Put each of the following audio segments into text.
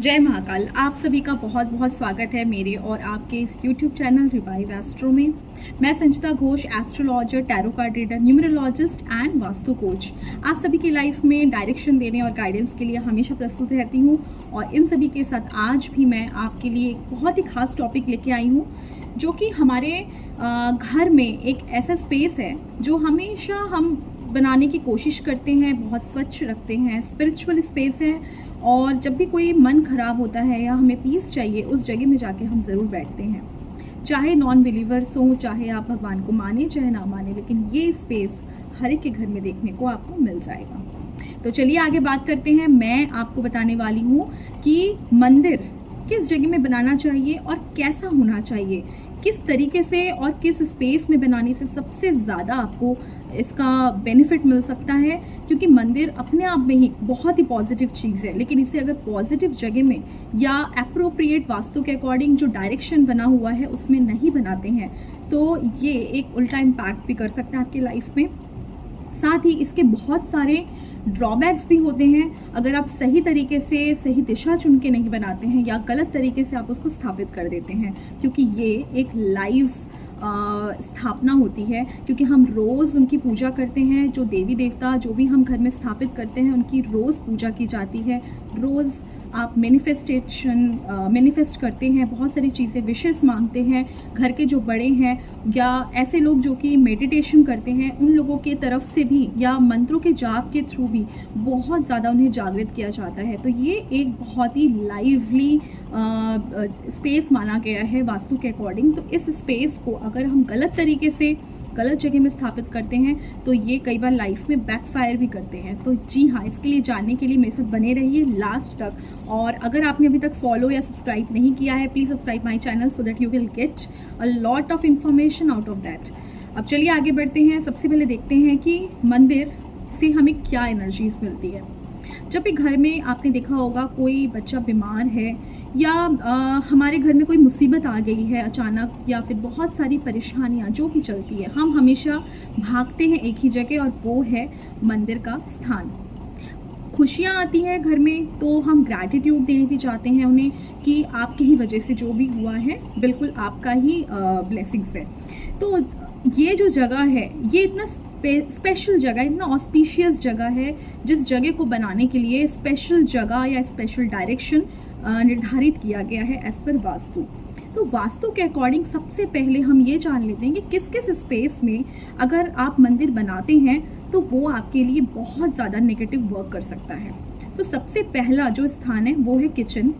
जय महाकाल। आप सभी का बहुत बहुत स्वागत है मेरे और आपके इस YouTube चैनल रिवाइव एस्ट्रो में। मैं Sanchita Ghosh, astrologer, tarot card reader, numerologist and vastu coach, आप सभी की लाइफ में डायरेक्शन देने और गाइडेंस के लिए हमेशा प्रस्तुत रहती हूँ। और इन सभी के साथ आज भी मैं आपके लिए एक बहुत ही खास टॉपिक लेके आई हूँ, जो कि हमारे घर में एक ऐसा स्पेस है जो हमेशा हम बनाने की कोशिश करते हैं, बहुत स्वच्छ रखते हैं, स्पिरिचुअल स्पेस है। और जब भी कोई मन खराब होता है या हमें पीस चाहिए, उस जगह में जाके हम ज़रूर बैठते हैं। चाहे नॉन बिलीवर्स हों, चाहे आप भगवान को माने चाहे ना माने, लेकिन ये स्पेस हर एक के घर में देखने को आपको मिल जाएगा। तो चलिए आगे बात करते हैं। मैं आपको बताने वाली हूँ कि मंदिर किस जगह में बनाना चाहिए और कैसा होना चाहिए, किस तरीके से और किस स्पेस में बनाने से सबसे ज़्यादा आपको इसका बेनिफिट मिल सकता है। क्योंकि मंदिर अपने आप में ही बहुत ही पॉजिटिव चीज़ है, लेकिन इसे अगर पॉजिटिव जगह में या एप्रोप्रिएट वास्तु के अकॉर्डिंग जो डायरेक्शन बना हुआ है उसमें नहीं बनाते हैं, तो ये एक उल्टा इम्पैक्ट भी कर सकता है आपकी लाइफ में। साथ ही इसके बहुत सारे ड्रॉबैक्स भी होते हैं अगर आप सही तरीके से सही दिशा चुन के नहीं बनाते हैं या गलत तरीके से आप उसको स्थापित कर देते हैं। क्योंकि ये एक लाइव स्थापना होती है, क्योंकि हम रोज़ उनकी पूजा करते हैं। जो देवी देवता जो भी हम घर में स्थापित करते हैं उनकी रोज़ पूजा की जाती है। रोज़ आप मैनिफेस्ट करते हैं, बहुत सारी चीज़ें, विशेष मांगते हैं। घर के जो बड़े हैं या ऐसे लोग जो कि मेडिटेशन करते हैं, उन लोगों के तरफ से भी या मंत्रों के जाप के थ्रू भी बहुत ज़्यादा उन्हें जागृत किया जाता है। तो ये एक बहुत ही लाइवली स्पेस माना गया है वास्तु के अकॉर्डिंग। तो इस स्पेस को अगर हम गलत तरीके से गलत जगह में स्थापित करते हैं तो ये कई बार लाइफ में बैकफायर भी करते हैं। तो जी हाँ, इसके लिए जानने के लिए मेरे साथ बने रहिए लास्ट तक। और अगर आपने अभी तक फॉलो या सब्सक्राइब नहीं किया है, please subscribe my channel so that you will get a lot of information out of that. अब चलिए आगे बढ़ते हैं। सबसे पहले देखते हैं कि मंदिर से हमें क्या एनर्जीज मिलती है। जब भी घर में आपने देखा होगा कोई बच्चा बीमार है या हमारे घर में कोई मुसीबत आ गई है अचानक, या फिर बहुत सारी परेशानियां जो भी चलती है, हम हमेशा भागते हैं एक ही जगह और वो है मंदिर का स्थान। खुशियाँ आती है घर में तो हम ग्रैटिट्यूड देने भी चाहते हैं उन्हें कि आपकी ही वजह से जो भी हुआ है बिल्कुल आपका ही ब्लेसिंग्स है। तो ये जो जगह है ये इतना स्पेशल जगह, इतना ऑस्पिशियस जगह है, जिस जगह को बनाने के लिए स्पेशल जगह या स्पेशल डायरेक्शन निर्धारित किया गया है एज पर वास्तु। तो वास्तु के अकॉर्डिंग सबसे पहले हम ये जान लेते हैं कि किस किस स्पेस में अगर आप मंदिर बनाते हैं तो वो आपके लिए बहुत ज़्यादा नेगेटिव वर्क कर सकता है। तो सबसे पहला जो स्थान है वो है किचन।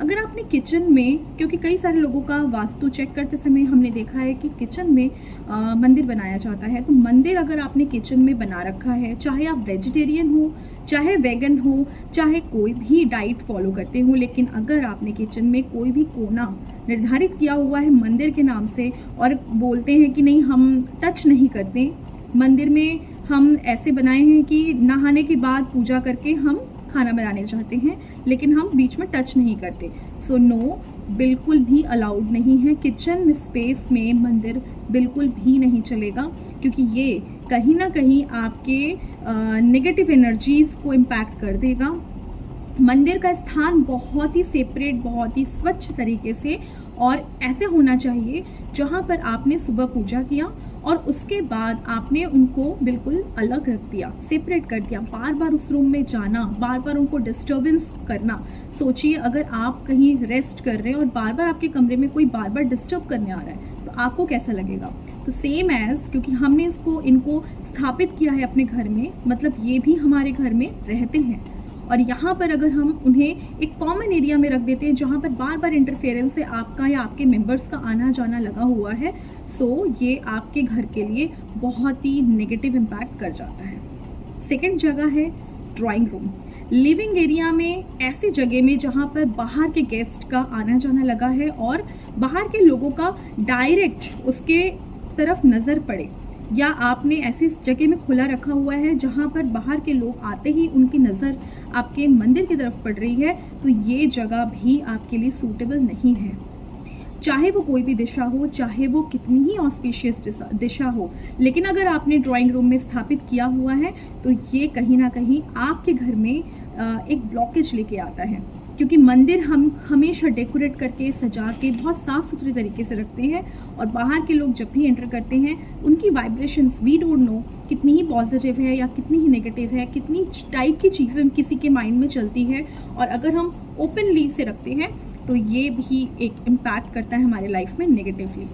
अगर आपने किचन में, क्योंकि कई सारे लोगों का वास्तु चेक करते समय हमने देखा है कि किचन में मंदिर बनाया जाता है, तो मंदिर अगर आपने किचन में बना रखा है, चाहे आप वेजिटेरियन हो, चाहे वेगन हो, चाहे कोई भी डाइट फॉलो करते हो, लेकिन अगर आपने किचन में कोई भी कोना निर्धारित किया हुआ है मंदिर के नाम से और बोलते हैं कि नहीं हम टच नहीं करते, मंदिर में हम ऐसे बनाए हैं कि नहाने के बाद पूजा करके हम खाना बनाने चाहते हैं लेकिन हम बीच में टच नहीं करते, सो नो, बिल्कुल भी अलाउड नहीं है। किचन स्पेस में मंदिर बिल्कुल भी नहीं चलेगा, क्योंकि ये कहीं ना कहीं आपके नेगेटिव एनर्जीज को इम्पैक्ट कर देगा। मंदिर का स्थान बहुत ही सेपरेट, बहुत ही स्वच्छ तरीके से और ऐसे होना चाहिए जहाँ पर आपने सुबह पूजा किया और उसके बाद आपने उनको बिल्कुल अलग रख दिया, सेपरेट कर दिया। बार बार उस रूम में जाना, बार बार उनको डिस्टर्बेंस करना, सोचिए अगर आप कहीं रेस्ट कर रहे हैं और बार बार आपके कमरे में कोई बार बार डिस्टर्ब करने आ रहा है तो आपको कैसा लगेगा। तो सेम एज, क्योंकि हमने इनको स्थापित किया है अपने घर में, मतलब ये भी हमारे घर में रहते हैं और यहाँ पर अगर हम उन्हें एक कॉमन एरिया में रख देते हैं जहाँ पर बार बार इंटरफेरेंस से आपका या आपके मेंबर्स का आना जाना लगा हुआ है, सो ये आपके घर के लिए बहुत ही नेगेटिव इम्पैक्ट कर जाता है। सेकंड जगह है ड्राइंग रूम। लिविंग एरिया में, ऐसी जगह में जहाँ पर बाहर के गेस्ट का आना जाना लगा है और बाहर के लोगों का डायरेक्ट उसके तरफ नज़र पड़े, या आपने ऐसी जगह में खुला रखा हुआ है जहाँ पर बाहर के लोग आते ही उनकी नज़र आपके मंदिर की तरफ पड़ रही है, तो ये जगह भी आपके लिए सूटेबल नहीं है। चाहे वो कोई भी दिशा हो, चाहे वो कितनी ही ऑस्पिशियस दिशा हो, लेकिन अगर आपने ड्राइंग रूम में स्थापित किया हुआ है तो ये कहीं ना कहीं आपके घर में एक ब्लॉकेज लेके आता है। क्योंकि मंदिर हम हमेशा डेकोरेट करके सजा के बहुत साफ़ सुथरे तरीके से रखते हैं और बाहर के लोग जब भी एंटर करते हैं उनकी वाइब्रेशंस वी डोंट नो कितनी ही पॉजिटिव है या कितनी ही नेगेटिव है, कितनी टाइप की चीज़ें किसी के माइंड में चलती है, और अगर हम ओपनली से रखते हैं तो ये भी एक इम्पैक्ट करता है हमारे लाइफ में नेगेटिवली।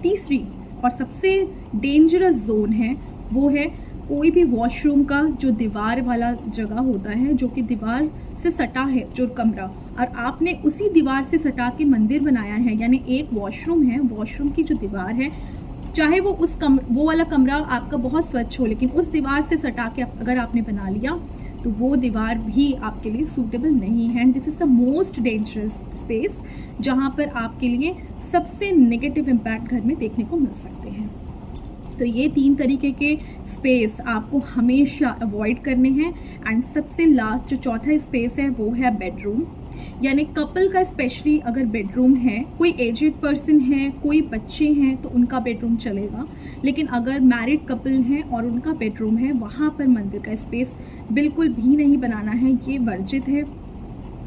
तीसरी और सबसे डेंजरस जोन है वो है कोई भी वॉशरूम का जो दीवार वाला जगह होता है, जो कि दीवार से सटा है जो कमरा, और आपने उसी दीवार से सटा के मंदिर बनाया है। यानी एक वॉशरूम है, वॉशरूम की जो दीवार है, चाहे वो वो वाला कमरा आपका बहुत स्वच्छ हो, लेकिन उस दीवार से सटा के अगर आपने बना लिया तो वो दीवार भी आपके लिए सूटेबल नहीं है। And this is the most dangerous space जहाँ पर आपके लिए सबसे नेगेटिव इम्पैक्ट घर में देखने को मिल सकते हैं। तो ये 3 तरीके के स्पेस आपको हमेशा अवॉइड करने हैं। एंड सबसे लास्ट जो चौथा स्पेस है वो है बेडरूम। यानी कपल का स्पेशली अगर बेडरूम है, कोई एजेड पर्सन है, कोई बच्चे हैं तो उनका बेडरूम चलेगा, लेकिन अगर मैरिड कपल हैं और उनका बेडरूम है, वहाँ पर मंदिर का स्पेस बिल्कुल भी नहीं बनाना है, ये वर्जित है।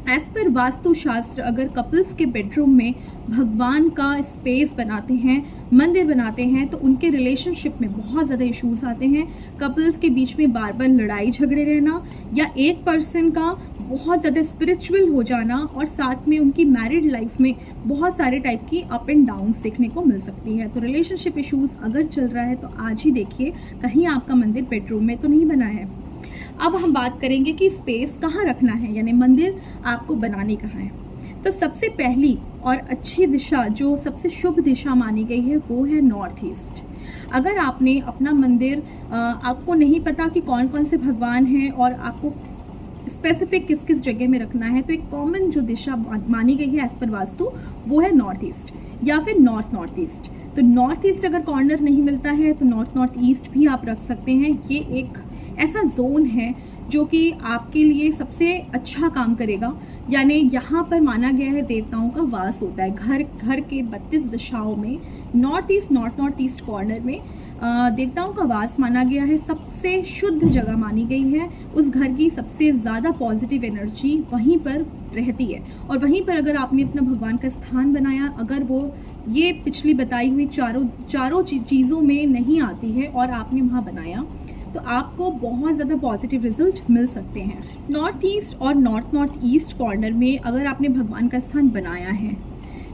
एज पर वास्तुशास्त्र अगर कपल्स के बेडरूम में भगवान का स्पेस बनाते हैं, मंदिर बनाते हैं, तो उनके रिलेशनशिप में बहुत ज़्यादा इश्यूज आते हैं। कपल्स के बीच में बार बार लड़ाई झगड़े रहना, या एक पर्सन का बहुत ज़्यादा स्पिरिचुअल हो जाना, और साथ में उनकी मैरिड लाइफ में बहुत सारे टाइप की अप एंड डाउन्स देखने को मिल सकती है। तो रिलेशनशिप इश्यूज अगर चल रहा है तो आज ही देखिए कहीं आपका मंदिर बेडरूम में तो नहीं बना है। अब हम बात करेंगे कि स्पेस कहाँ रखना है, यानी मंदिर आपको बनाने कहाँ है। तो सबसे पहली और अच्छी दिशा, जो सबसे शुभ दिशा मानी गई है, वो है नॉर्थ ईस्ट। अगर आपने अपना मंदिर, आपको नहीं पता कि कौन कौन से भगवान हैं और आपको स्पेसिफिक किस किस जगह में रखना है, तो एक कॉमन जो दिशा मानी गई है एज पर वास्तु वो है नॉर्थ ईस्ट या फिर नॉर्थ ईस्ट। तो नॉर्थ ईस्ट अगर कॉर्नर नहीं मिलता है तो नॉर्थ ईस्ट भी आप रख सकते हैं। ये एक ऐसा जोन है जो कि आपके लिए सबसे अच्छा काम करेगा। यानी यहाँ पर माना गया है देवताओं का वास होता है। घर के 32 दिशाओं में नॉर्थ ईस्ट कॉर्नर में देवताओं का वास माना गया है। सबसे शुद्ध जगह मानी गई है। उस घर की सबसे ज़्यादा पॉजिटिव एनर्जी वहीं पर रहती है। और वहीं पर अगर आपने अपना भगवान का स्थान बनाया, अगर वो ये पिछली बताई हुई चारों चीज़ों में नहीं आती है और आपने वहाँ बनाया, तो आपको बहुत ज़्यादा पॉजिटिव रिजल्ट मिल सकते हैं। नॉर्थ ईस्ट और नॉर्थ ईस्ट कॉर्नर में अगर आपने भगवान का स्थान बनाया है,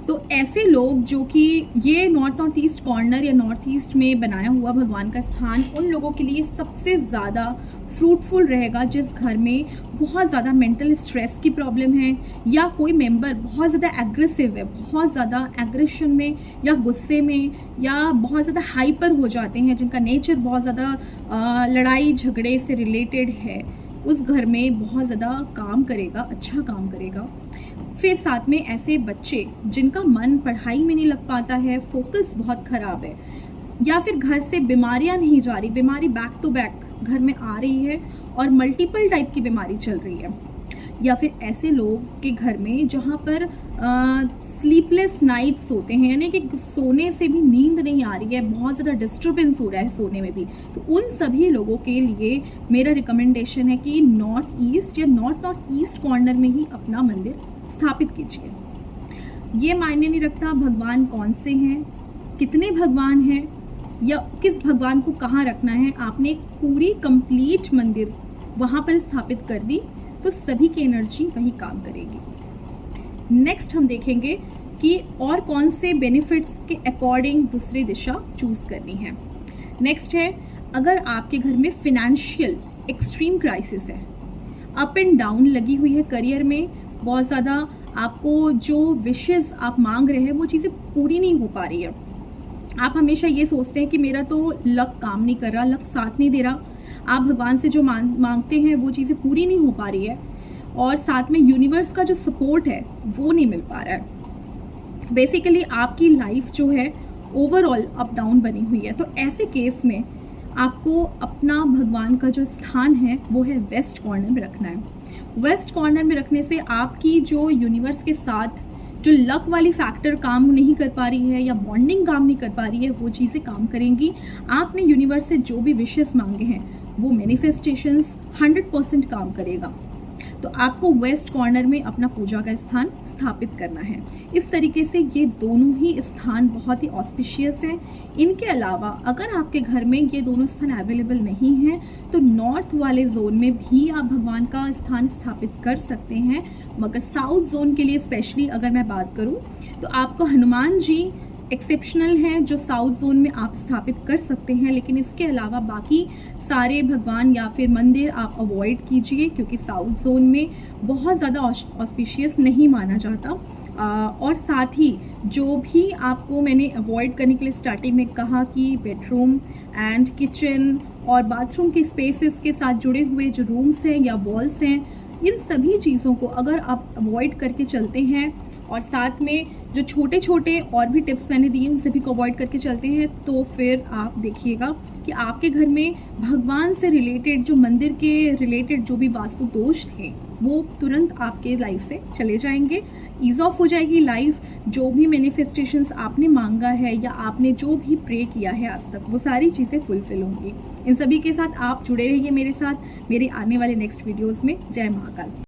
तो ऐसे लोग जो कि ये नॉर्थ ईस्ट कॉर्नर या नॉर्थ ईस्ट में बनाया हुआ भगवान का स्थान, उन लोगों के लिए सबसे ज़्यादा फ्रूटफुल रहेगा जिस घर में बहुत ज़्यादा मेंटल स्ट्रेस की प्रॉब्लम है, या कोई मेंबर बहुत ज़्यादा एग्रेसिव है, बहुत ज़्यादा एग्रेशन में या गुस्से में या बहुत ज़्यादा हाइपर हो जाते हैं, जिनका नेचर बहुत ज़्यादा लड़ाई झगड़े से रिलेटेड है। उस घर में बहुत ज़्यादा काम करेगा, अच्छा काम करेगा। फिर साथ में ऐसे बच्चे जिनका मन पढ़ाई में नहीं लग पाता है, फोकस बहुत ख़राब है, या फिर घर से बीमारियां नहीं जा रही, बीमारी बैक टू बैक घर में आ रही है और मल्टीपल टाइप की बीमारी चल रही है, या फिर ऐसे लोग के घर में जहाँ पर स्लीपलेस नाइट्स होते हैं, यानी कि सोने से भी नींद नहीं आ रही है, बहुत ज़्यादा डिस्टर्बेंस हो रहा है सोने में भी, तो उन सभी लोगों के लिए मेरा रिकमेंडेशन है कि नॉर्थ ईस्ट या नॉर्थ ईस्ट कॉर्नर में ही अपना मंदिर स्थापित कीजिए। ये मायने नहीं रखता भगवान कौन से हैं, कितने भगवान हैं, या किस भगवान को कहाँ रखना है। आपने एक पूरी कंप्लीट मंदिर वहाँ पर स्थापित कर दी तो सभी की एनर्जी वही काम करेगी। नेक्स्ट हम देखेंगे कि और कौन से बेनिफिट्स के अकॉर्डिंग दूसरी दिशा चूज करनी है। नेक्स्ट है, अगर आपके घर में फिनेंशियल एक्सट्रीम क्राइसिस है, अप एंड डाउन लगी हुई है, करियर में बहुत ज़्यादा आपको जो विशेस आप मांग रहे हैं वो चीज़ें पूरी नहीं हो पा रही है, आप हमेशा ये सोचते हैं कि मेरा तो लक काम नहीं कर रहा, लक साथ नहीं दे रहा, आप भगवान से जो मांगते हैं वो चीज़ें पूरी नहीं हो पा रही है, और साथ में यूनिवर्स का जो सपोर्ट है वो नहीं मिल पा रहा है। बेसिकली आपकी लाइफ जो है ओवरऑल अप डाउन बनी हुई है। तो ऐसे केस में आपको अपना भगवान का जो स्थान है वो है वेस्ट कॉर्नर में रखना है। वेस्ट कॉर्नर में रखने से आपकी जो यूनिवर्स के साथ जो लक वाली फैक्टर काम नहीं कर पा रही है या बॉन्डिंग काम नहीं कर पा रही है, वो चीज़ें काम करेंगी। आपने यूनिवर्स से जो भी विशेस मांगे हैं वो मैनिफेस्टेशंस 100% काम करेगा। तो आपको वेस्ट कॉर्नर में अपना पूजा का स्थान स्थापित करना है। इस तरीके से ये दोनों ही स्थान बहुत ही ऑस्पिशियस हैं। इनके अलावा अगर आपके घर में ये दोनों स्थान अवेलेबल नहीं हैं तो नॉर्थ वाले जोन में भी आप भगवान का स्थान स्थापित कर सकते हैं, मगर साउथ जोन के लिए स्पेशली अगर मैं बात करूं तो आपको हनुमान जी एक्सेप्शनल हैं जो साउथ जोन में आप स्थापित कर सकते हैं, लेकिन इसके अलावा बाकी सारे भगवान या फिर मंदिर आप अवॉइड कीजिए क्योंकि साउथ जोन में बहुत ज़्यादा ऑस्पिशियस नहीं माना जाता। और साथ ही जो भी आपको मैंने अवॉइड करने के लिए स्टार्टिंग में कहा कि बेडरूम एंड किचन और बाथरूम के स्पेसेस के साथ जुड़े हुए जो रूम्स हैं या वॉल्स हैं, इन सभी चीज़ों को अगर आप अवॉइड करके चलते हैं और साथ में जो छोटे छोटे और भी टिप्स मैंने दिए उन सभी को अवॉइड करके चलते हैं, तो फिर आप देखिएगा कि आपके घर में भगवान से रिलेटेड जो मंदिर के रिलेटेड जो भी वास्तु दोष थे वो तुरंत आपके लाइफ से चले जाएंगे। ईज ऑफ हो जाएगी लाइफ। जो भी मैनिफेस्टेशंस आपने मांगा है या आपने जो भी प्रे किया है आज तक, वो सारी चीज़ें फुलफिल होंगी। इन सभी के साथ आप जुड़े रहिए मेरे साथ मेरे आने वाले नेक्स्ट वीडियोज़ में। जय महाकाल।